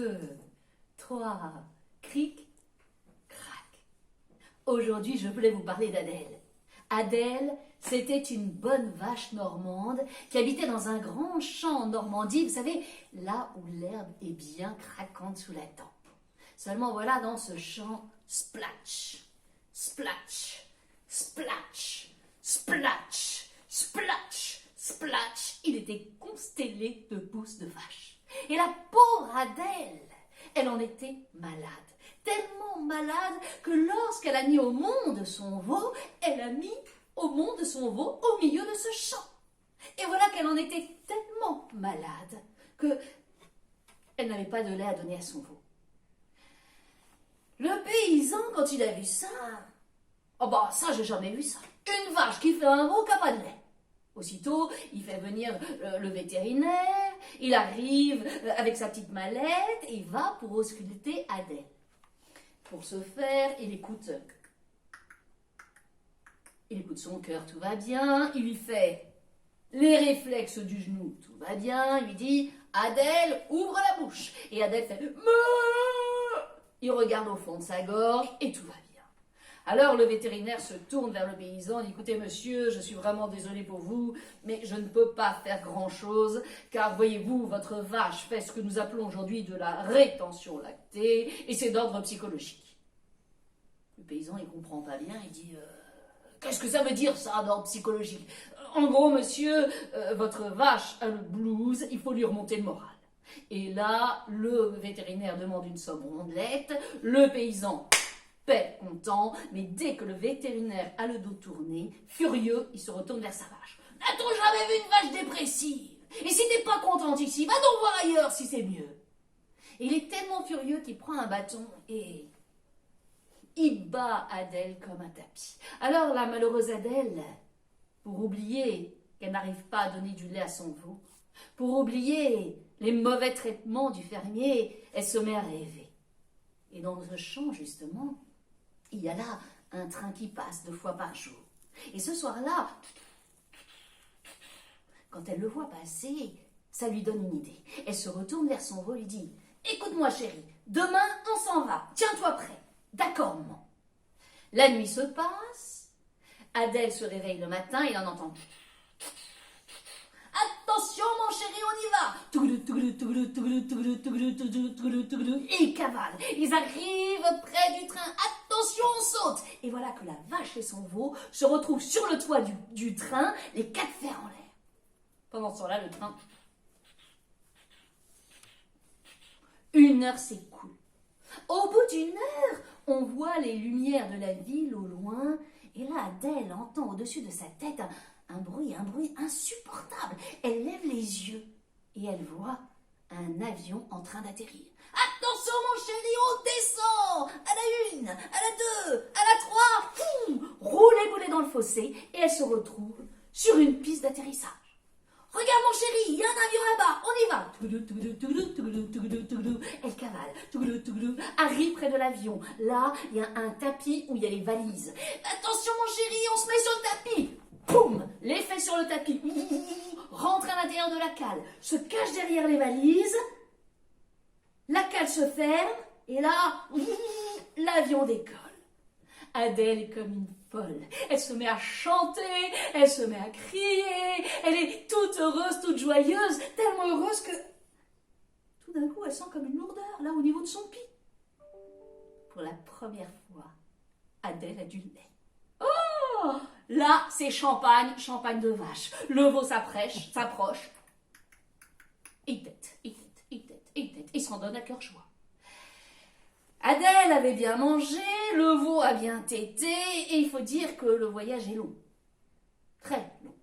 2, 3, cric, crac. Aujourd'hui, je voulais vous parler d'Adèle. Adèle, c'était une bonne vache normande qui habitait dans un grand champ en Normandie, vous savez, là où l'herbe est bien craquante sous la tempe. Seulement voilà, dans ce champ, splatch, splatch, splatch, splatch, splatch, splatch, il était constellé de pousses de vache. Et la pauvre Adèle, elle en était malade. Tellement malade que lorsqu'elle a mis au monde son veau, elle a mis au monde son veau au milieu de ce champ. Et voilà qu'elle en était tellement malade que elle n'avait pas de lait à donner à son veau. Le paysan, quand il a vu ça, oh bah ça j'ai jamais vu ça. Une vache qui fait un veau qui n'a pas de lait. Aussitôt, il fait venir le vétérinaire, il arrive avec sa petite mallette et il va pour ausculter Adèle. Pour ce faire, il écoute son cœur, tout va bien. Il lui fait les réflexes du genou, tout va bien. Il lui dit « Adèle, ouvre la bouche !» Et Adèle fait « Meuh !» Il regarde au fond de sa gorge et tout va bien. Alors le vétérinaire se tourne vers le paysan et dit « Écoutez monsieur, je suis vraiment désolé pour vous, mais je ne peux pas faire grand-chose, car voyez-vous, votre vache fait ce que nous appelons aujourd'hui de la rétention lactée, et c'est d'ordre psychologique. » Le paysan, il comprend pas bien, il dit qu'est-ce que ça veut dire ça, d'ordre psychologique? En gros, monsieur, votre vache a le blues, il faut lui remonter le moral. Et là, le vétérinaire demande une somme rondelette, le paysan paie content, mais dès que le vétérinaire a le dos tourné, furieux, il se retourne vers sa vache. N'a-t-on jamais vu une vache dépressive? Et si t'es pas contente ici, va donc voir ailleurs si c'est mieux. Et il est tellement furieux qu'il prend un bâton et il bat Adèle comme un tapis. Alors la malheureuse Adèle, pour oublier qu'elle n'arrive pas à donner du lait à son veau, pour oublier les mauvais traitements du fermier, elle se met à rêver. Et dans ce champ, justement, il y a là un train qui passe 2 fois par jour. Et ce soir-là, quand elle le voit passer, ça lui donne une idée. Elle se retourne vers son veau et lui dit « Écoute-moi chérie, demain on s'en va, tiens-toi prêt. » D'accord, maman. La nuit se passe, Adèle se réveille le matin et en entend. Attention mon chéri, on y va. Et ils cavalent, ils arrivent près du train. Attention, on saute. Et voilà que la vache et son veau se retrouvent sur le toit du train, les 4 fers en l'air. Pendant ce temps-là, le train. 1 heure s'écoule. Au bout d'1 heure, on voit les lumières de la ville au loin, et là, Adèle entend au-dessus de sa tête un bruit insupportable. Elle lève les yeux et elle voit un avion en train d'atterrir. Attention mon chéri, on descend! À la 1, à la 2, à la 3, roulez boulet dans le fossé, et elle se retrouve sur une piste d'atterrissage. Regarde mon chéri, il y a un avion là-bas, on y va. Elle cavale, arrive près de l'avion. Là, il y a un tapis où il y a les valises. Attention mon chéri, on se met sur le tapis. Poum, l'effet sur le tapis. Rentre à l'intérieur de la cale, se cache derrière les valises. La cale se ferme et là, l'avion décolle. Adèle est comme une folle. Elle se met à chanter, elle se met à crier, elle est toute heureuse, toute joyeuse, tellement heureuse que tout d'un coup elle sent comme une lourdeur là au niveau de son pied. Pour la première fois, Adèle a du lait. Oh! Là, c'est champagne, champagne de vache. Le veau s'approche, il tète, il s'en donne à cœur joie. Adèle avait bien mangé, le veau a bien tété, et il faut dire que le voyage est long. Très long.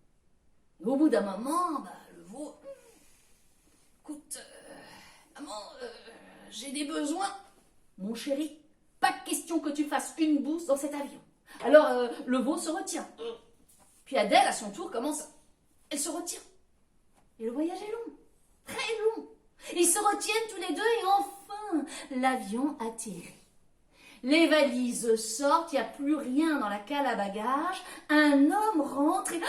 Et au bout d'un moment, le veau... Écoute, maman, j'ai des besoins. Mon chéri, pas de question que tu fasses une bouse dans cet avion. Alors, le veau se retient. Puis Adèle, à son tour, commence... Elle se retient. Et le voyage est long. Très long. Ils se retiennent tous les deux et enfin, l'avion atterrit. Les valises sortent, il n'y a plus rien dans la cale à bagages. Un homme rentre et...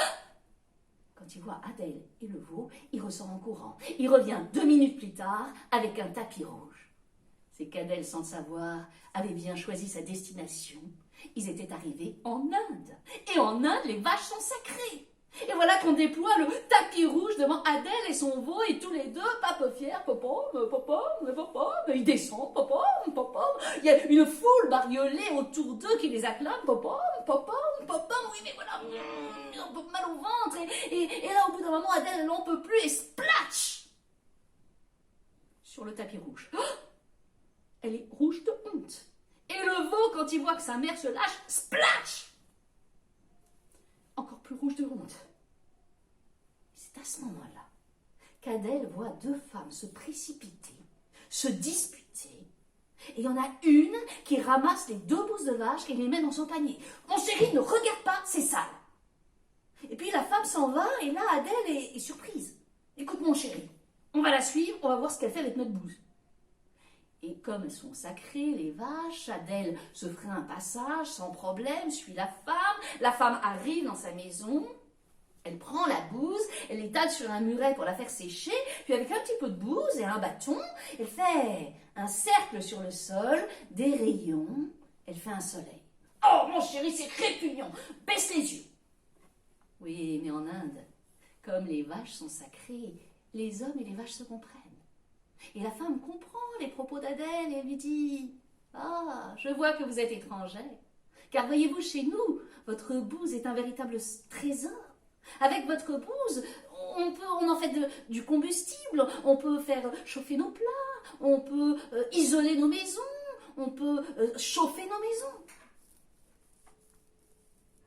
Quand il voit Adèle et le veau, il ressort en courant. Il revient 2 minutes plus tard avec un tapis rouge. C'est qu'Adèle, sans le savoir, avait bien choisi sa destination. Ils étaient arrivés en Inde. Et en Inde, les vaches sont sacrées. Et voilà qu'on déploie le tapis rouge devant Adèle et son veau, et tous les deux, pape fiers, popom, popom, popom, ils descendent, popom, popom. Il y a une foule bariolée autour d'eux qui les acclame, popom, popom, popom, oui mais voilà, on peut mal au ventre. Et là, au bout d'un moment, Adèle, elle n'en peut plus, et splatch sur le tapis rouge. Oh, elle est rouge de honte. Et le veau, quand il voit que sa mère se lâche, splatch encore plus rouge de honte. C'est à ce moment-là qu'Adèle voit deux femmes se précipiter, se disputer, et il y en a une qui ramasse les deux bouses de vache et les met dans son panier. « Mon chéri, ne regarde pas, c'est sale !» Et puis la femme s'en va, et là Adèle est surprise. « Écoute mon chéri, on va la suivre, on va voir ce qu'elle fait avec notre bouse. » Et comme elles sont sacrées, les vaches, Adèle se ferait un passage sans problème, suit la femme arrive dans sa maison, elle prend la bouse, elle l'étale sur un muret pour la faire sécher, puis avec un petit peu de bouse et un bâton, elle fait un cercle sur le sol, des rayons, elle fait un soleil. « Oh mon chéri, c'est répugnant, baisse les yeux !» Oui, mais en Inde, comme les vaches sont sacrées, les hommes et les vaches se comprennent. Et la femme comprend les propos d'Adèle et elle lui dit « Ah, je vois que vous êtes étrangère, car voyez-vous, chez nous, votre bouse est un véritable trésor. Avec votre bouse, on en fait du combustible, on peut faire chauffer nos plats, on peut isoler nos maisons, on peut chauffer nos maisons. »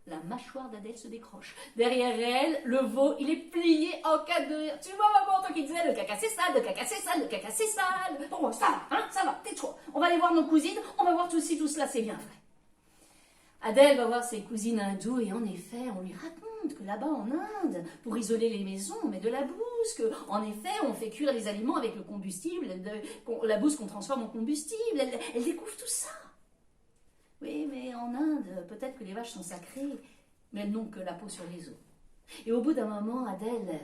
La mâchoire d'Adèle se décroche. Derrière elle, le veau, il est plié en quatre de rire. Tu vois, maman, toi qui disais, le caca c'est sale, le caca c'est sale, le caca c'est sale. Bon, ça va, hein, ça va, tais-toi. On va aller voir nos cousines, on va voir tout cela, c'est bien vrai. Adèle va voir ses cousines hindoues et en effet, on lui raconte que là-bas en Inde, pour isoler les maisons, on met de la bouse, que en effet, on fait cuire les aliments avec le combustible, la bouse qu'on transforme en combustible. Elle découvre tout ça. Oui, mais en Inde, peut-être que les vaches sont sacrées, mais elles n'ont que la peau sur les os. Et au bout d'un moment, Adèle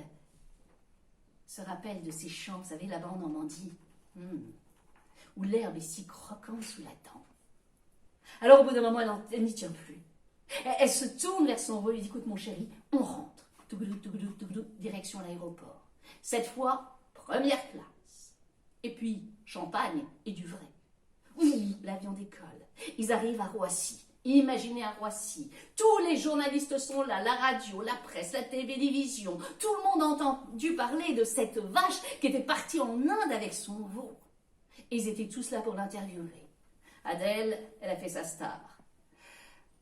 se rappelle de ces champs, vous savez, là-bas en Normandie, où l'herbe est si croquante sous la dent. Alors au bout d'un moment, elle n'y tient plus. Elle se tourne vers son veau et lui dit « Écoute mon chéri, on rentre. » Direction l'aéroport. Cette fois, première classe. Et puis, champagne et du vrai. Oui, l'avion décolle. Ils arrivent à Roissy. Imaginez à Roissy. Tous les journalistes sont là, la radio, la presse, la télévision. Tout le monde a entendu parler de cette vache qui était partie en Inde avec son veau. Et ils étaient tous là pour l'interviewer. Adèle, elle a fait sa star.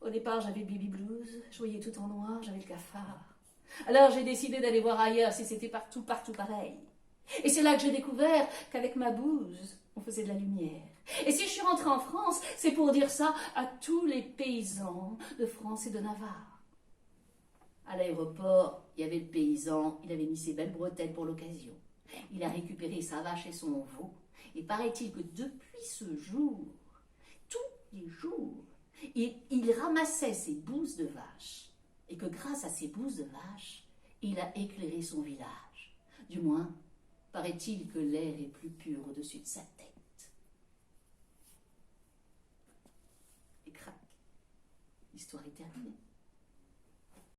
Au départ, j'avais le baby blues, je voyais tout en noir, j'avais le cafard. Alors j'ai décidé d'aller voir ailleurs si c'était partout pareil. Et c'est là que j'ai découvert qu'avec ma bouse, on faisait de la lumière. Et si je suis rentrée en France, c'est pour dire ça à tous les paysans de France et de Navarre. À l'aéroport, il y avait le paysan, il avait mis ses belles bretelles pour l'occasion. Il a récupéré sa vache et son veau. Et paraît-il que depuis ce jour, tous les jours, il ramassait ses bouses de vache. Et que grâce à ces bouses de vache, il a éclairé son village. Du moins, paraît-il que l'air est plus pur au-dessus de sa tête. Et crac, l'histoire est terminée.